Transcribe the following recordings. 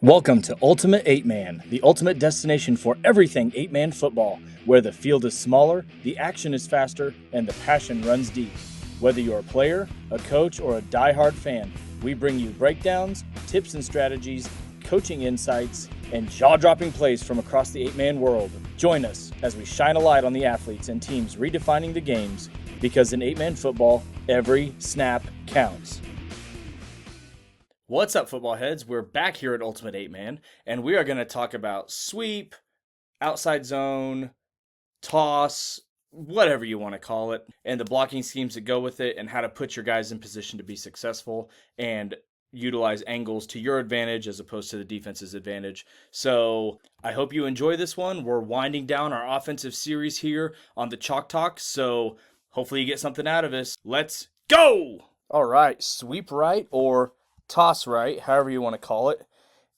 Welcome to Ultimate 8-Man, the ultimate destination for everything 8-man football, where the field is smaller, the action is faster, and the passion runs deep. Whether you're a player, a coach, or a die-hard fan, we bring you breakdowns, tips and strategies, coaching insights, and jaw-dropping plays from across the 8-man world. Join us as we shine a light on the athletes and teams redefining the games, because in 8-man football, every snap counts. What's up, football heads? We're back here at Ultimate 8-Man, and we are going to talk about sweep, outside zone, toss, whatever you want to call it, and the blocking schemes that go with it, and how to put your guys in position to be successful and utilize angles to your advantage as opposed to the defense's advantage. So I hope you enjoy this one. We're winding down our offensive series here on the Chalk Talk, so hopefully you get something out of this. Let's go! All right, sweep right or toss right, however you want to call it,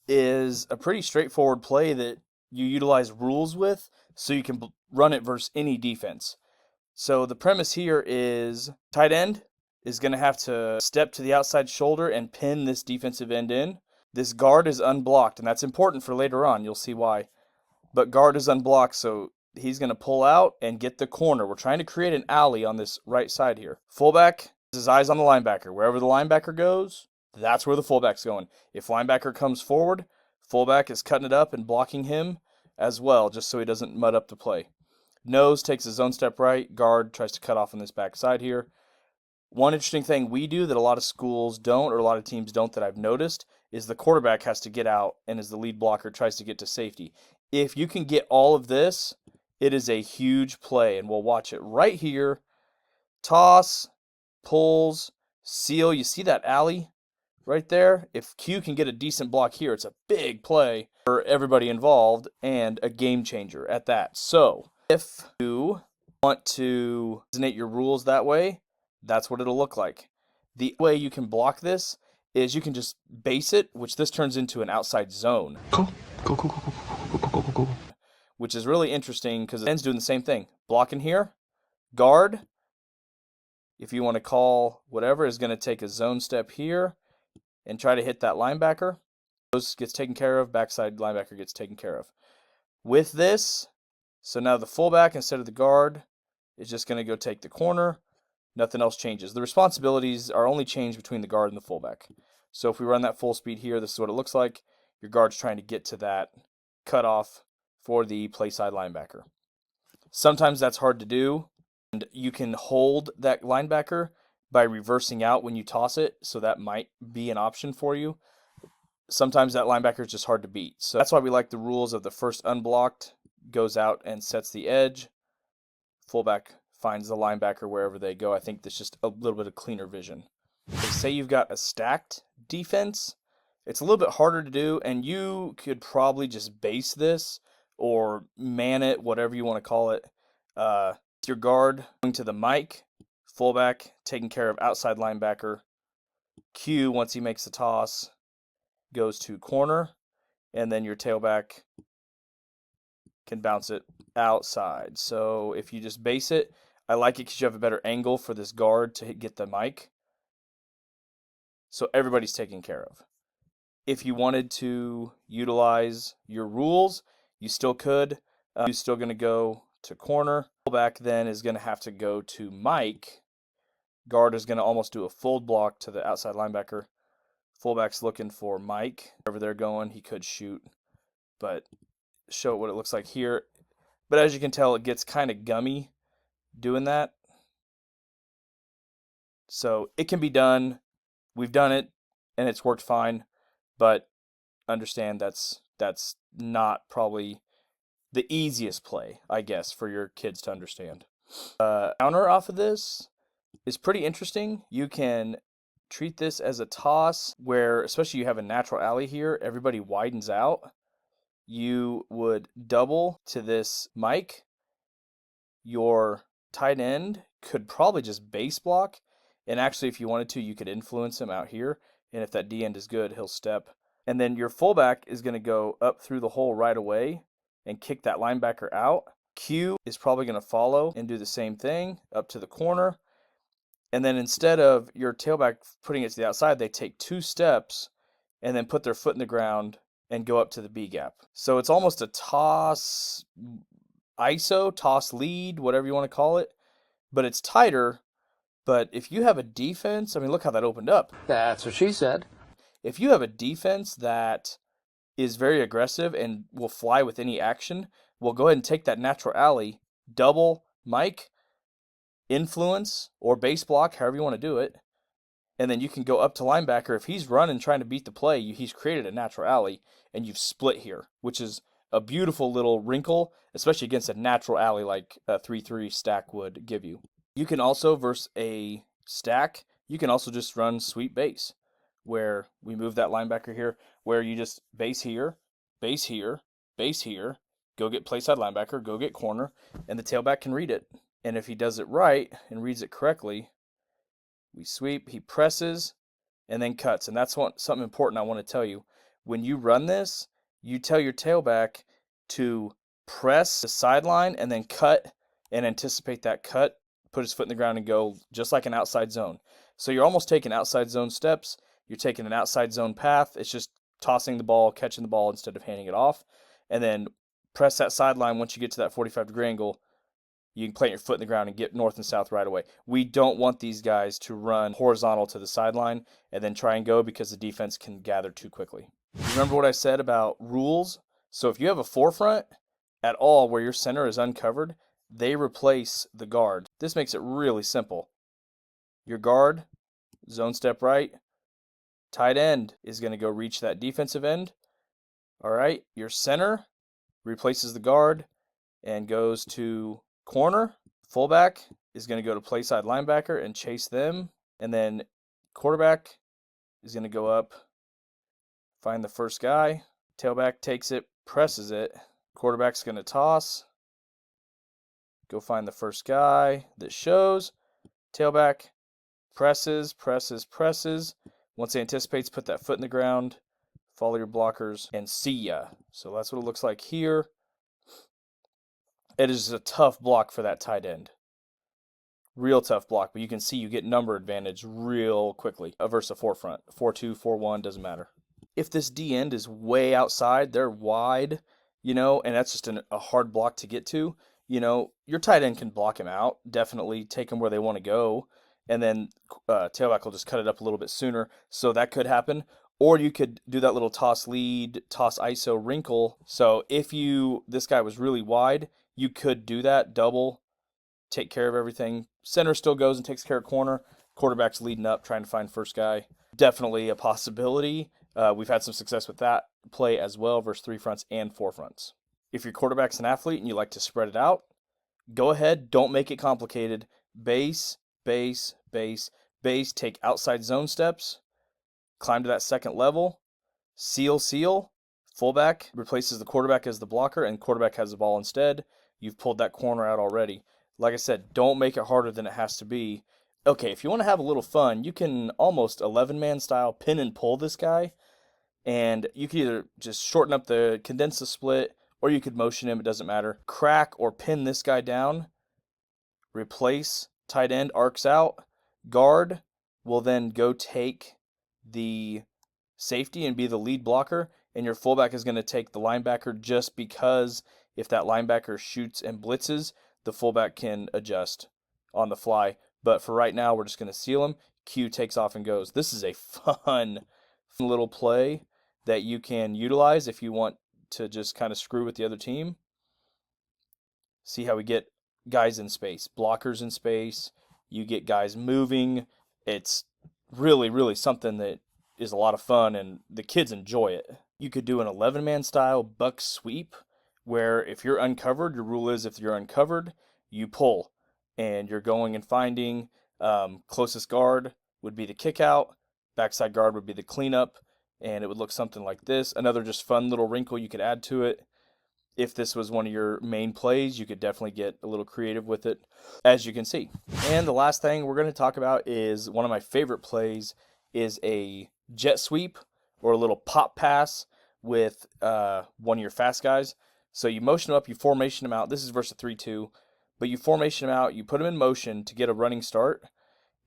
is a pretty straightforward play that you utilize rules with so you can run it versus any defense. So the premise here is tight end is going to have to step to the outside shoulder and pin this defensive end in. This guard is unblocked, and that's important for later on. You'll see why. But guard is unblocked, so he's going to pull out and get the corner. We're trying to create an alley on this right side here. Fullback has his eyes on the linebacker. Wherever the linebacker goes, that's where the fullback's going. If linebacker comes forward, fullback is cutting it up and blocking him as well, just so he doesn't mud up the play. Nose takes his own step right. Guard tries to cut off on this backside here. One interesting thing we do that a lot of schools don't, or a lot of teams don't that I've noticed, is the quarterback has to get out and as the lead blocker tries to get to safety. If you can get all of this, it is a huge play, and we'll watch it right here. Toss, pulls, seal. You see that alley right there? If Q can get a decent block here, it's a big play for everybody involved and a game changer at that. So if you want to designate your rules that way, that's what it'll look like. The way you can block this is you can just base it, which this turns into an outside zone. Go. Which is really interesting because the end's doing the same thing. Blocking here, guard, if you want to call whatever, is going to take a zone step here and try to hit that linebacker. Those gets taken care of, backside linebacker gets taken care of. With this, so now the fullback instead of the guard is just going to go take the corner. Nothing else changes. The responsibilities are only changed between the guard and the fullback. So if we run that full speed here, this is what it looks like. Your guard's trying to get to that cutoff for the play side linebacker. Sometimes that's hard to do, and you can hold that linebacker by reversing out when you toss it, so that might be an option for you. Sometimes that linebacker is just hard to beat. So that's why we like the rules of the first unblocked goes out and sets the edge. Fullback finds the linebacker wherever they go. I think that's just a little bit of cleaner vision. Say you've got a stacked defense, it's a little bit harder to do, and you could probably just base this or man it, whatever you want to call it. Your guard going to the mic, fullback taking care of outside linebacker. Q, once he makes the toss, goes to corner, and then your tailback can bounce it outside. So if you just base it, I like it because you have a better angle for this guard to get the mic. So everybody's taken care of. If you wanted to utilize your rules, you still could. You're still going to go to corner. Fullback then is going to have to go to mic. Guard is going to almost do a fold block to the outside linebacker. Fullback's looking for mic. Wherever they're going, he could shoot. But show what it looks like here. But as you can tell, it gets kind of gummy doing that. So it can be done. We've done it, and it's worked fine. But understand that's not probably the easiest play, I guess, for your kids to understand. Counter off of this is pretty interesting. You can treat this as a toss where, especially you have a natural alley here, everybody widens out. You would double to this mic. Your tight end could probably just base block. And actually, if you wanted to, you could influence him out here. And if that D end is good, he'll step. And then your fullback is going to go up through the hole right away and kick that linebacker out. Q is probably going to follow and do the same thing up to the corner. And then instead of your tailback putting it to the outside, they take 2 steps and then put their foot in the ground and go up to the B gap. So it's almost a toss ISO, toss lead, whatever you want to call it, but it's tighter. But if you have a defense, I mean, look how that opened up. That's what she said. If you have a defense that is very aggressive and will fly with any action, we'll go ahead and take that natural alley, double Mike, influence, or base block, however you want to do it. And then you can go up to linebacker. If he's running trying to beat the play, he's created a natural alley, and you've split here, which is a beautiful little wrinkle, especially against a natural alley like a 3-3 stack would give you. You can also, versus a stack, you can also just run sweep base, where we move that linebacker here, where you just base here, base here, base here, go get play side linebacker, go get corner, and the tailback can read it. And if he does it right and reads it correctly, we sweep, he presses, and then cuts. And that's something important I want to tell you. When you run this, you tell your tailback to press the sideline and then cut and anticipate that cut, put his foot in the ground and go just like an outside zone. So you're almost taking outside zone steps. You're taking an outside zone path. It's just tossing the ball, catching the ball instead of handing it off. And then press that sideline once you get to that 45-degree angle. You can plant your foot in the ground and get north and south right away. We don't want these guys to run horizontal to the sideline and then try and go because the defense can gather too quickly. Remember what I said about rules? So if you have a forefront at all where your center is uncovered, they replace the guard. This makes it really simple. Your guard, zone step right, tight end is going to go reach that defensive end. All right, your center replaces the guard and goes to corner. Fullback is going to go to play side linebacker and chase them. And then quarterback is going to go up, find the first guy. Tailback takes it, presses it. Quarterback's going to toss. Go find the first guy that shows. Tailback presses, presses, presses. Once he anticipates, put that foot in the ground. Follow your blockers and see ya. So that's what it looks like here. It is a tough block for that tight end. Real tough block, but you can see you get number advantage real quickly versus a forefront. 4-2, 4-1, doesn't matter. If this D end is way outside, they're wide, and that's just a hard block to get to, your tight end can block him out, definitely take him where they want to go, and then tailback will just cut it up a little bit sooner, so that could happen. Or you could do that little toss lead, toss ISO wrinkle. So if this guy was really wide, you could do that, double, take care of everything. Center still goes and takes care of corner. Quarterback's leading up, trying to find first guy. Definitely a possibility. We've had some success with that play as well versus 3 fronts and 4 fronts. If your quarterback's an athlete and you like to spread it out, go ahead, don't make it complicated. Base, base, base, base, take outside zone steps, climb to that second level, seal, fullback replaces the quarterback as the blocker, and quarterback has the ball instead. You've pulled that corner out already. Like I said, don't make it harder than it has to be. Okay, if you want to have a little fun, you can almost 11-man style pin and pull this guy, and you can either just shorten up condense the split, or you could motion him, it doesn't matter. Crack or pin this guy down, replace, tight end arcs out, guard will then go take the safety and be the lead blocker, and your fullback is going to take the linebacker just because if that linebacker shoots and blitzes, the fullback can adjust on the fly. But for right now, we're just going to seal him. Q takes off and goes. This is a fun little play that you can utilize if you want to just kind of screw with the other team. See how we get guys in space, blockers in space. You get guys moving. It's really, really something that is a lot of fun, and the kids enjoy it. You could do an 11-man style buck sweep, where if you're uncovered, your rule is if you're uncovered, you pull, and you're going and finding closest guard would be the kick out, backside guard would be the cleanup, and it would look something like this. Another just fun little wrinkle you could add to it. If this was one of your main plays, you could definitely get a little creative with it, as you can see. And the last thing we're going to talk about is one of my favorite plays is a jet sweep or a little pop pass with one of your fast guys. So you motion them up, you formation them out. This is versus 3-2, but you formation them out, you put them in motion to get a running start,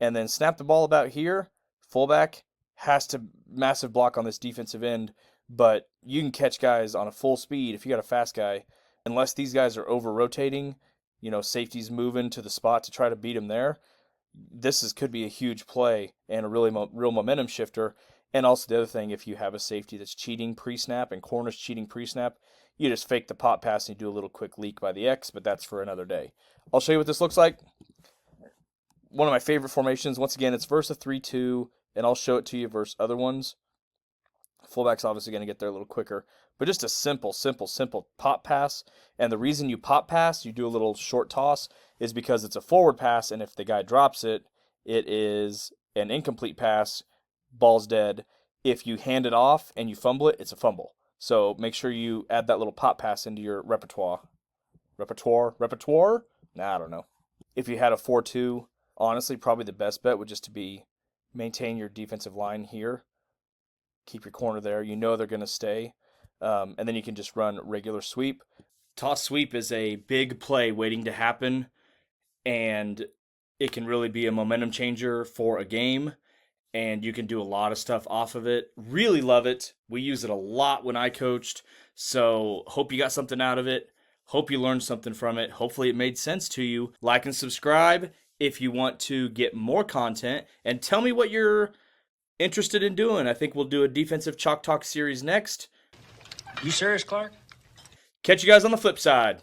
and then snap the ball about here, fullback, has to massive block on this defensive end, but you can catch guys on a full speed if you got a fast guy. Unless these guys are over rotating, safety's moving to the spot to try to beat him there. Could be a huge play and a really real momentum shifter. And also the other thing, if you have a safety that's cheating pre-snap and corners cheating pre-snap, you just fake the pop pass and you do a little quick leak by the X, but that's for another day. I'll show you what this looks like. One of my favorite formations, once again, it's versus a 3-2, and I'll show it to you versus other ones. Fullback's obviously going to get there a little quicker, but just a simple pop pass. And the reason you pop pass, you do a little short toss, is because it's a forward pass, and if the guy drops it, it is an incomplete pass, ball's dead. If you hand it off and you fumble it, it's a fumble. So make sure you add that little pop pass into your repertoire? Nah, I don't know. If you had a 4-2, honestly, probably the best bet would just to be maintain your defensive line here. Keep your corner there. You know they're going to stay. And then you can just run regular sweep. Toss sweep is a big play waiting to happen, and it can really be a momentum changer for a game, and you can do a lot of stuff off of it. Really love it. We use it a lot when I coached, so hope you got something out of it. Hope you learned something from it. Hopefully it made sense to you. Like and subscribe if you want to get more content, and tell me what you're interested in doing. I think we'll do a defensive Chalk Talk series next. You serious, Clark? Catch you guys on the flip side.